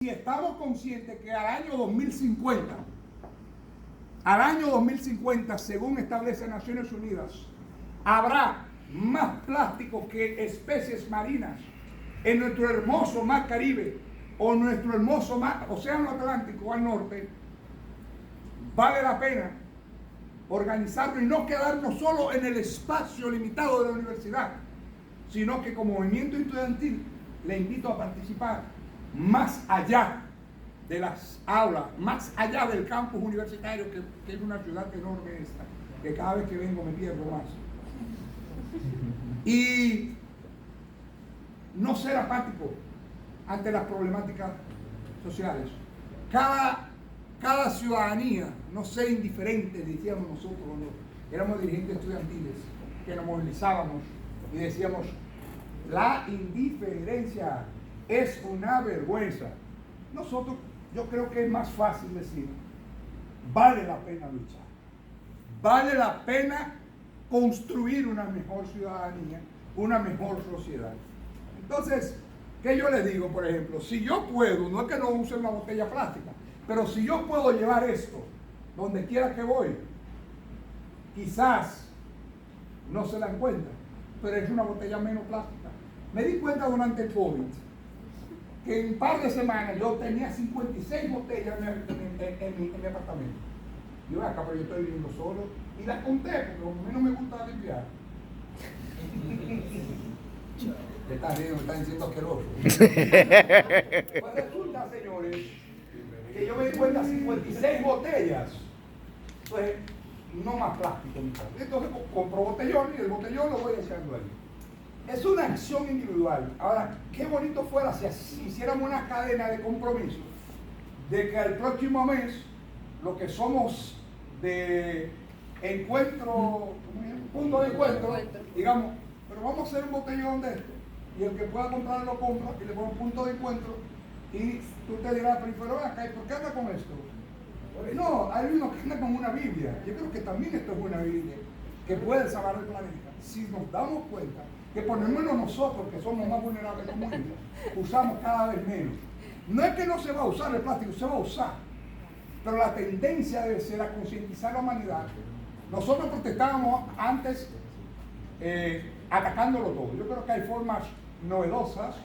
Si estamos conscientes que al año 2050, según establece Naciones Unidas, habrá más plástico que especies marinas en nuestro hermoso mar Caribe o nuestro hermoso mar Océano Atlántico al norte, vale la pena organizarlo y no quedarnos solo en el espacio limitado de la universidad, sino que como movimiento estudiantil le invito a participar más allá de las aulas, más allá del campus universitario, que es una ciudad enorme esta, que cada vez que vengo me pierdo más. Y no ser apático ante las problemáticas sociales. Cada ciudadanía, no ser indiferente, decíamos nosotros cuando éramos dirigentes estudiantiles, que nos movilizábamos y decíamos, la indiferencia es una vergüenza. Nosotros, yo creo que es más fácil decir, vale la pena luchar, vale la pena construir una mejor ciudadanía, una mejor sociedad. Entonces, ¿qué yo le digo, por ejemplo? Si yo puedo, no es que no use una botella plástica, pero si yo puedo llevar esto donde quiera que voy, quizás no se dan cuenta, pero es una botella menos plástica. Me di cuenta durante el COVID que en un par de semanas yo tenía 56 botellas en mi apartamento. Yo acá, pero yo estoy viviendo solo y las conté porque a mí no me gusta limpiar. Me están riendo, me están diciendo asqueroso. Pues resulta, señores, que yo me di cuenta 56 botellas. Pues no más plástico. Entonces compro botellón y el botellón lo voy echando ahí. Es una acción individual. Ahora, qué bonito fuera si hiciéramos una cadena de compromiso de que al próximo mes, lo que somos de encuentro, punto de encuentro, digamos, pero vamos a hacer un botellón de esto. Y el que pueda comprar lo compra y le pongo punto de encuentro. Y tú te dirás, pero ven acá, ¿por qué anda con esto? No, hay uno que anda con una Biblia. Yo creo que también esto es una Biblia que puede salvar el planeta. Si nos damos cuenta que por lo menos nosotros, que somos más vulnerables como ellos, usamos cada vez menos. No es que no se va a usar el plástico, se va a usar. Pero la tendencia debe ser a concientizar a la humanidad. Nosotros protestábamos antes atacándolo todo. Yo creo que hay formas novedosas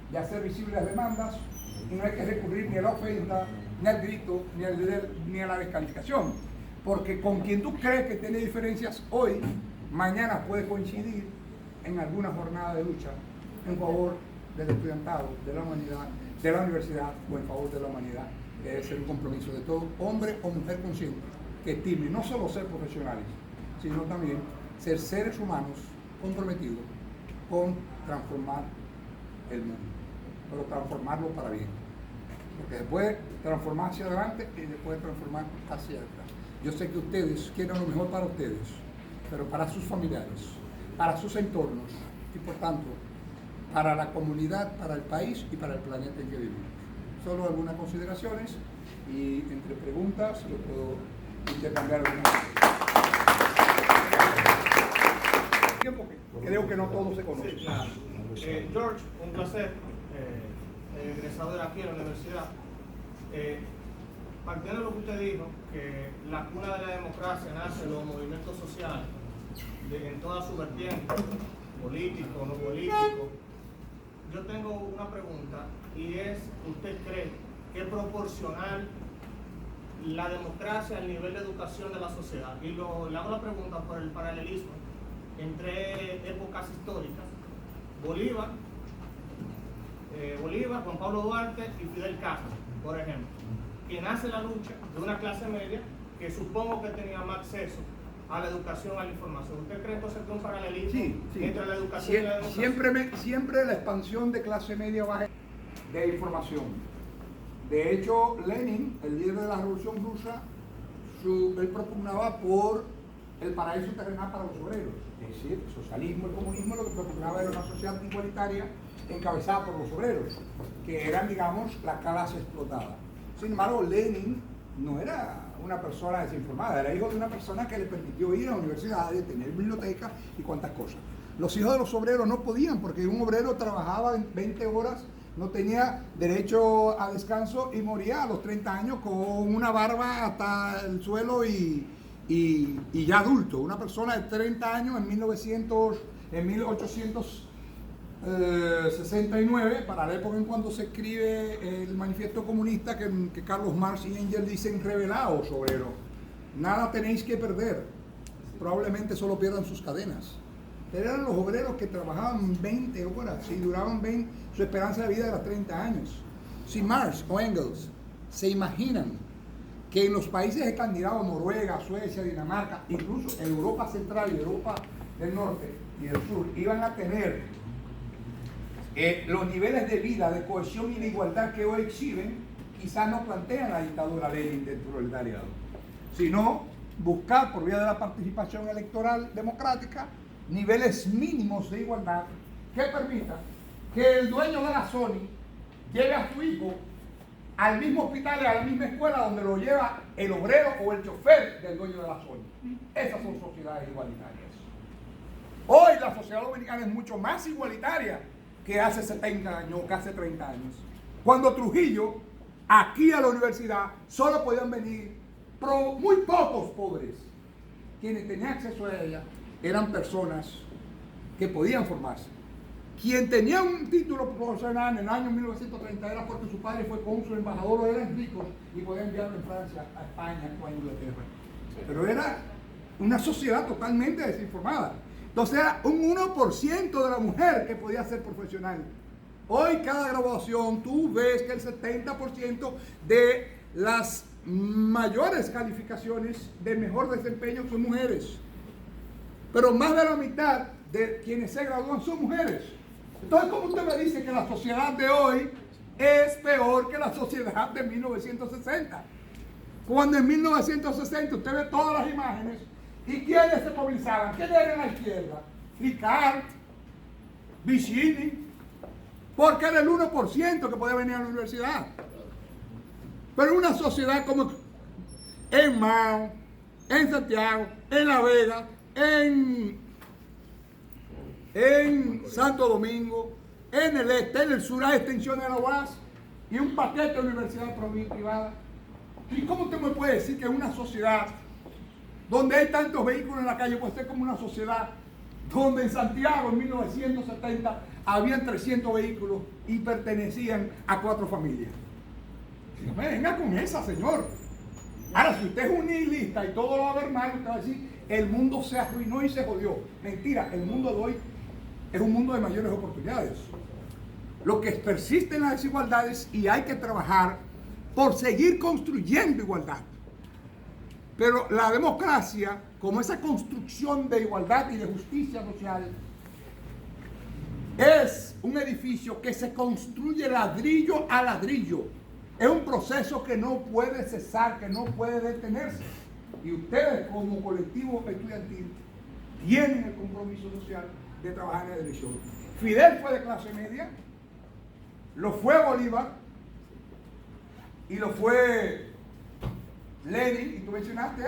de hacer visibles las demandas y no hay que recurrir ni a la ofensa, ni al grito, ni a la descalificación. Porque con quien tú crees que tiene diferencias hoy, mañana puede coincidir en alguna jornada de lucha en favor del estudiantado, de la humanidad, de la universidad o en favor de la humanidad. Debe ser un compromiso de todo hombre o mujer consciente que estime no solo ser profesionales, sino también ser seres humanos comprometidos con transformar el mundo, pero transformarlo para bien. Porque después transformar hacia adelante y después transformar hacia atrás. Yo sé que ustedes quieren lo mejor para ustedes, pero para sus familiares, para sus entornos y por tanto para la comunidad, para el país y para el planeta en que vivimos. Solo algunas consideraciones y entre preguntas yo puedo intercambiar algunas. Creo que no todos se conocen. Sí, claro. George, un placer, egresado de aquí a la universidad. Partiendo de lo que usted dijo, que la cuna de la democracia nace en los movimientos sociales, en toda su vertiente, político, no político. Yo tengo una pregunta y es, ¿usted cree que es proporcional la democracia al nivel de educación de la sociedad? Y le hago la pregunta por el paralelismo entre épocas históricas. Bolívar, Juan Pablo Duarte y Fidel Castro, por ejemplo, que nace la lucha de una clase media que supongo que tenía más acceso a la educación, a la información. ¿Usted cree entonces que es un paralelismo sí. entre la educación y la democracia? Siempre la expansión de clase media baja de información. De hecho, Lenin, el líder de la Revolución Rusa, él propugnaba por el paraíso terrenal para los obreros. Es decir, el socialismo, el comunismo, lo que propugnaba era una sociedad igualitaria encabezada por los obreros, que eran, digamos, la clase explotada. Sin embargo, Lenin no era una persona desinformada, era hijo de una persona que le permitió ir a universidades, tener bibliotecas y cuantas cosas. Los hijos de los obreros no podían, porque un obrero trabajaba 20 horas no tenía derecho a descanso y moría a los 30 años con una barba hasta el suelo y ya adulto. Una persona de 30 años en 1869, para la época en cuando se escribe el manifiesto comunista que Carlos Marx y Engels dicen: revelaos, obreros, nada tenéis que perder, probablemente solo pierdan sus cadenas. Pero eran los obreros que trabajaban 20 horas y duraban 20, su esperanza de vida era 30 años. Si Marx o Engels se imaginan que en los países escandinavos, Noruega, Suecia, Dinamarca, incluso en Europa Central y Europa del Norte y del Sur, iban a tener los niveles de vida, de cohesión y de igualdad que hoy exhiben, quizás no plantean la dictadura Lenin del proletariado, sino buscar por vía de la participación electoral democrática niveles mínimos de igualdad que permitan que el dueño de la Sony lleve a su hijo al mismo hospital y a la misma escuela donde lo lleva el obrero o el chofer del dueño de la Sony. Esas son sociedades igualitarias. Hoy la sociedad dominicana es mucho más igualitaria que hace 70 años o que hace 30 años. Cuando Trujillo, aquí a la universidad, solo podían venir muy pocos pobres. Quienes tenían acceso a ella eran personas que podían formarse. Quien tenía un título profesional en el año 1930 era porque su padre fue cónsul, embajador, o eran ricos y podían enviarlo en Francia, a España o a Inglaterra. Pero era una sociedad totalmente desinformada. Entonces era un 1% de la mujer que podía ser profesional. Hoy cada graduación tú ves que el 70% de las mayores calificaciones de mejor desempeño son mujeres. Pero más de la mitad de quienes se gradúan son mujeres. Entonces, ¿cómo usted me dice que la sociedad de hoy es peor que la sociedad de 1960? Cuando en 1960 usted ve todas las imágenes y ¿quiénes se movilizaban? ¿Quiénes eran a la izquierda? Ricard, Vicini, porque era el 1% que podía venir a la universidad. Pero una sociedad como en Mao, en Santiago, en La Vega, en Santo Domingo, en el este, en el sur, hay extensiones de la UAS y un paquete de universidades privadas. ¿Y cómo usted me puede decir que una sociedad donde hay tantos vehículos en la calle puede ser como una sociedad donde en Santiago en 1970 habían 300 vehículos y pertenecían a 4 familias? Venga con esa, señor. Ahora, si usted es un nihilista y todo lo va a ver mal, usted va a decir: el mundo se arruinó y se jodió. Mentira, el mundo de hoy es un mundo de mayores oportunidades. Lo que persiste en las desigualdades y hay que trabajar por seguir construyendo igualdad. Pero la democracia, como esa construcción de igualdad y de justicia social, es un edificio que se construye ladrillo a ladrillo. Es un proceso que no puede cesar, que no puede detenerse. Y ustedes como colectivo estudiantil tienen el compromiso social de trabajar en la dirección. Fidel fue de clase media, lo fue Bolívar y lo fue Lenin, y tú mencionaste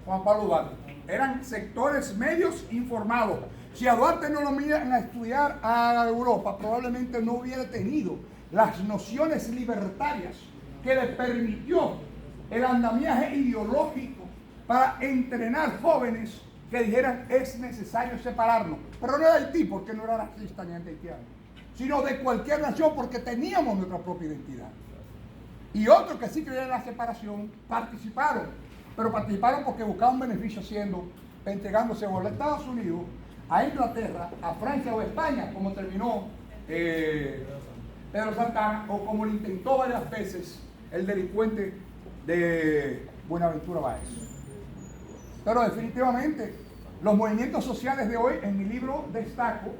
Juan Pablo Duarte. Eran sectores medios informados. Si a Duarte no lo miran a estudiar a Europa, probablemente no hubiera tenido las nociones libertarias que le permitió el andamiaje ideológico para entrenar jóvenes que dijeran: es necesario separarnos. Pero no de Haití, porque no era racista ni antihaitiano, sino de cualquier nación, porque teníamos nuestra propia identidad. Y otros que sí creían en la separación participaron, pero participaron porque buscaban beneficio entregándose a los Estados Unidos, a Inglaterra, a Francia o a España, como terminó Pedro Santana, o como lo intentó varias veces el delincuente de Buenaventura Báez. Pero definitivamente los movimientos sociales de hoy, en mi libro destaco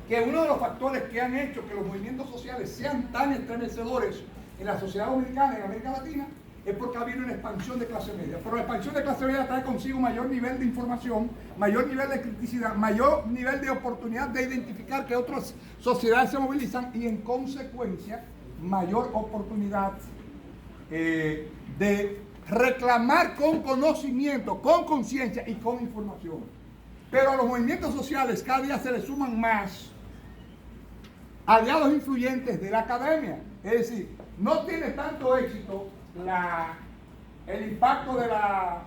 que uno de los factores que han hecho que los movimientos sociales sean tan estremecedores en la sociedad dominicana y en América Latina es porque ha habido una expansión de clase media. Pero la expansión de clase media trae consigo mayor nivel de información, mayor nivel de criticidad, mayor nivel de oportunidad de identificar que otras sociedades se movilizan y en consecuencia mayor oportunidad de reclamar con conocimiento, con conciencia y con información. Pero a los movimientos sociales cada día se le suman más aliados influyentes de la academia. Es decir, no tiene tanto éxito el impacto de la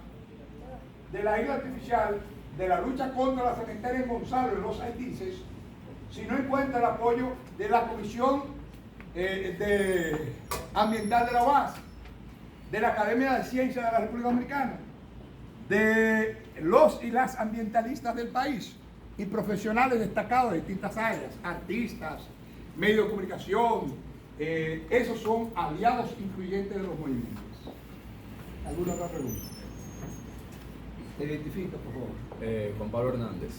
isla artificial, de la lucha contra la cementera en Gonzalo y los haitises, si no encuentra el apoyo de la Comisión Ambiental de la UAS, de la Academia de Ciencias de la República Dominicana, de los y las ambientalistas del país y profesionales destacados de distintas áreas, artistas, medios de comunicación. Esos son aliados influyentes de los movimientos. ¿Alguna otra pregunta? Te identifica, por favor. Juan Pablo Hernández.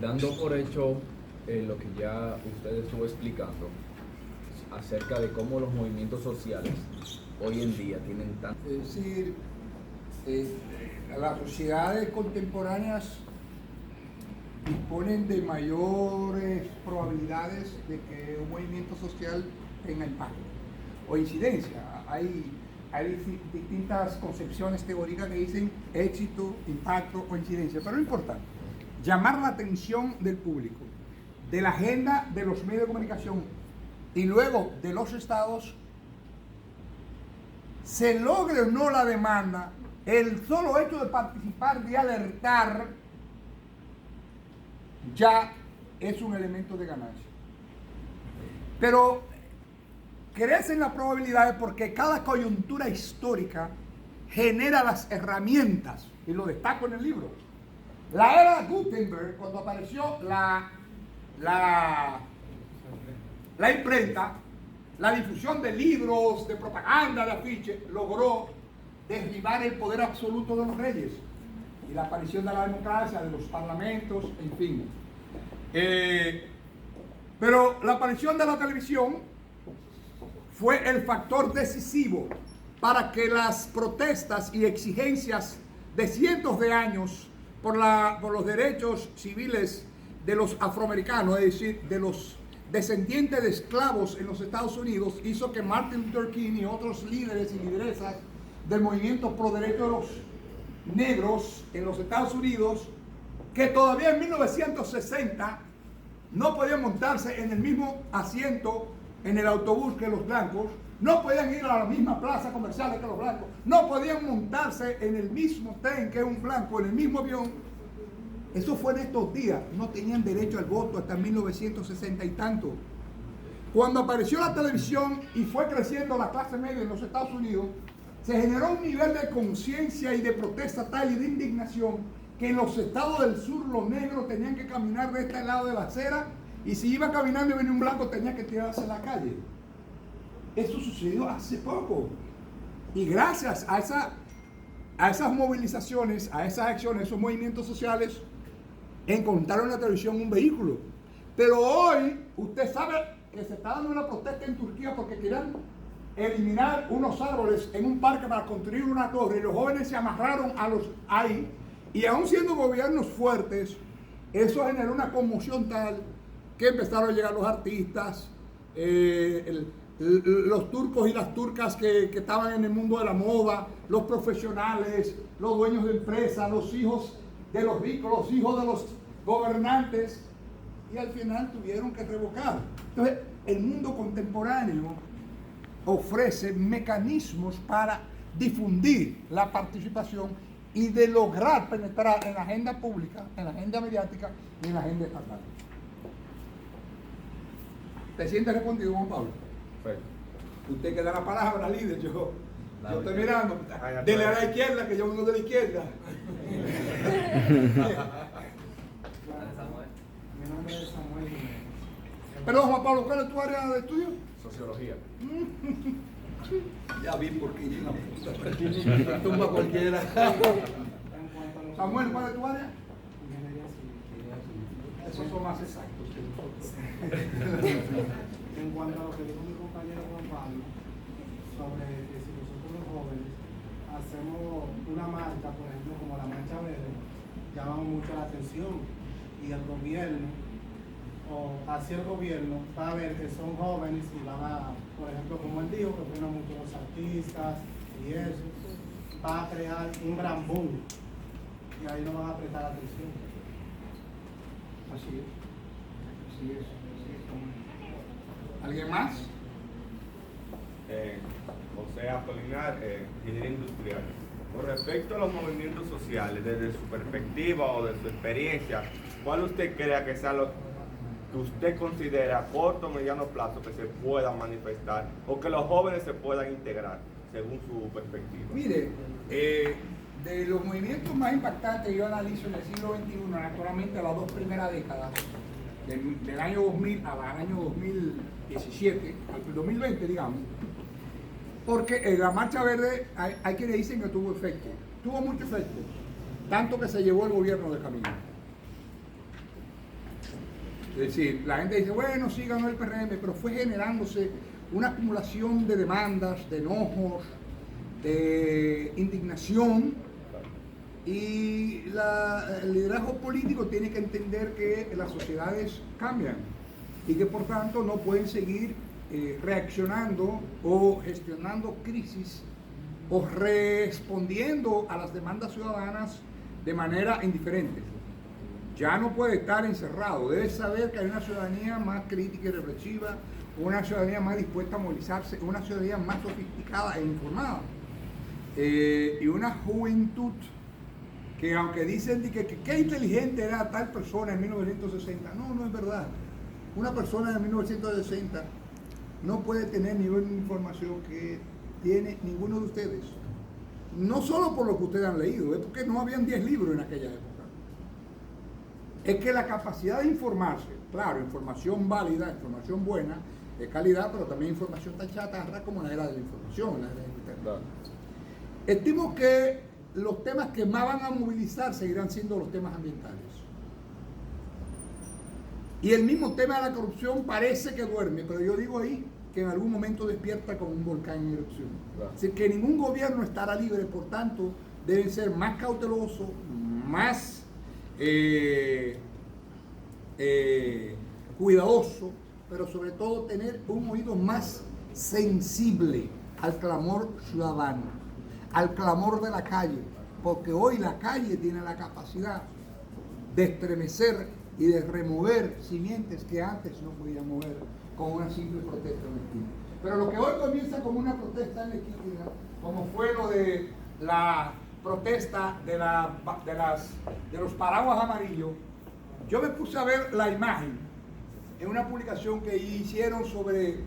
Dando por hecho lo que ya usted estuvo explicando acerca de cómo los movimientos sociales hoy en día tienen tanto... Es decir, las sociedades contemporáneas disponen de mayores probabilidades de que un movimiento social tenga impacto o incidencia. Hay distintas concepciones teóricas que dicen éxito, impacto o incidencia, pero lo importante, llamar la atención del público, de la agenda de los medios de comunicación y luego de los estados, se logre o no la demanda, el solo hecho de participar, de alertar, ya es un elemento de ganancia. Pero crecen las probabilidades porque cada coyuntura histórica genera las herramientas, y lo destaco en el libro. La era de Gutenberg, cuando apareció la imprenta, la difusión de libros, de propaganda, de afiches, logró derribar el poder absoluto de los reyes y la aparición de la democracia, de los parlamentos, en fin. Pero la aparición de la televisión fue el factor decisivo para que las protestas y exigencias de cientos de años por los derechos civiles de los afroamericanos, es decir, de los descendientes de esclavos en los Estados Unidos, hizo que Martin Luther King y otros líderes y lideresas del movimiento pro derechos de los negros en los Estados Unidos, que todavía en 1960 no podían montarse en el mismo asiento en el autobús que los blancos, no podían ir a la misma plaza comercial que los blancos, no podían montarse en el mismo tren que un blanco, en el mismo avión. Eso fue en estos días. No tenían derecho al voto hasta 1960 y tanto. Cuando apareció la televisión y fue creciendo la clase media en los Estados Unidos, se generó un nivel de conciencia y de protesta tal y de indignación que en los estados del sur los negros tenían que caminar de este lado de la acera, y si iba caminando y venía un blanco tenía que tirarse a la calle. Eso sucedió hace poco. Y gracias a esas movilizaciones, a esas acciones, esos movimientos sociales, encontraron en la televisión un vehículo. Pero hoy, usted sabe que se está dando una protesta en Turquía porque querían eliminar unos árboles en un parque para construir una torre, y los jóvenes se amarraron ahí, y aún siendo gobiernos fuertes, eso generó una conmoción tal que empezaron a llegar los artistas, los turcos y las turcas que estaban en el mundo de la moda, los profesionales, los dueños de empresas, los hijos de los ricos, los hijos de los gobernantes, y al final tuvieron que revocar. Entonces, el mundo contemporáneo ofrece mecanismos para difundir la participación y de lograr penetrar en la agenda pública, en la agenda mediática y en la agenda estatal. ¿Te sientes respondido, Juan Pablo? Perfecto. Usted que da la palabra, líder, yo estoy mirando. Dele a la izquierda, que yo vengo de la izquierda. Mi nombre es Samuel Jiménez. Perdón, Juan Pablo, ¿cuál es tu área de estudio? Sociología. Ya vi por qué no tumba cualquiera. En cuanto a lo Samuel, ¿cuál es tu área? Ingeniería civil. Esos son más exactos que nosotros. En cuanto a lo que dijo mi compañero Juan Pablo, sobre que si nosotros los jóvenes hacemos una marcha, por ejemplo, como la Marcha Verde, llamamos mucho la atención, y el gobierno, o hacia el gobierno, va a ver que son jóvenes y van a, por ejemplo, como él dijo, que fueron muchos los artistas y eso, va a crear un gran boom, y ahí no van a prestar atención. Así es. Así es. Así es. ¿Alguien más? José Apolinar, ingeniero industrial. Con respecto a los movimientos sociales, desde su perspectiva o de su experiencia, ¿cuál usted crea que sea lo que usted considera a corto o mediano plazo que se pueda manifestar o que los jóvenes se puedan integrar según su perspectiva? Mire, de los movimientos más impactantes que yo analizo en el siglo XXI, naturalmente las dos primeras décadas, del año 2000 al año 2017, al 2020, digamos, porque la Marcha Verde, hay quienes dicen que tuvo efecto, tuvo mucho efecto, tanto que se llevó el gobierno de camino. Es decir, la gente dice, bueno, sí ganó el PRM, pero fue generándose una acumulación de demandas, de enojos, de indignación, y el liderazgo político tiene que entender que las sociedades cambian y que por tanto no pueden seguir reaccionando o gestionando crisis o respondiendo a las demandas ciudadanas de manera indiferente. Ya no puede estar encerrado, debe saber que hay una ciudadanía más crítica y reflexiva, una ciudadanía más dispuesta a movilizarse, una ciudadanía más sofisticada e informada, y una juventud que aunque dicen que qué inteligente era tal persona en 1960, no es verdad. Una persona en 1960 no puede tener ninguna información que tiene ninguno de ustedes. No solo por lo que ustedes han leído, es porque no habían 10 libros en aquella época. Es que la capacidad de informarse, claro, información válida, información buena, de calidad, pero también información tan chatarra como la era de la información, la era de internet. Claro. Estimo que los temas que más van a movilizar seguirán siendo los temas ambientales. Y el mismo tema de la corrupción parece que duerme, pero yo digo ahí que en algún momento despierta como un volcán en erupción. Claro. Es decir, que ningún gobierno estará libre, por tanto, deben ser más cautelosos, más cuidadosos, pero sobre todo tener un oído más sensible al clamor ciudadano, al clamor de la calle, porque hoy la calle tiene la capacidad de estremecer y de remover simientes que antes no podían mover con una simple protesta en la esquina. Pero lo que hoy comienza como una protesta en la esquina, como fue lo de la protesta de los paraguas amarillos, yo me puse a ver la imagen en una publicación que hicieron sobre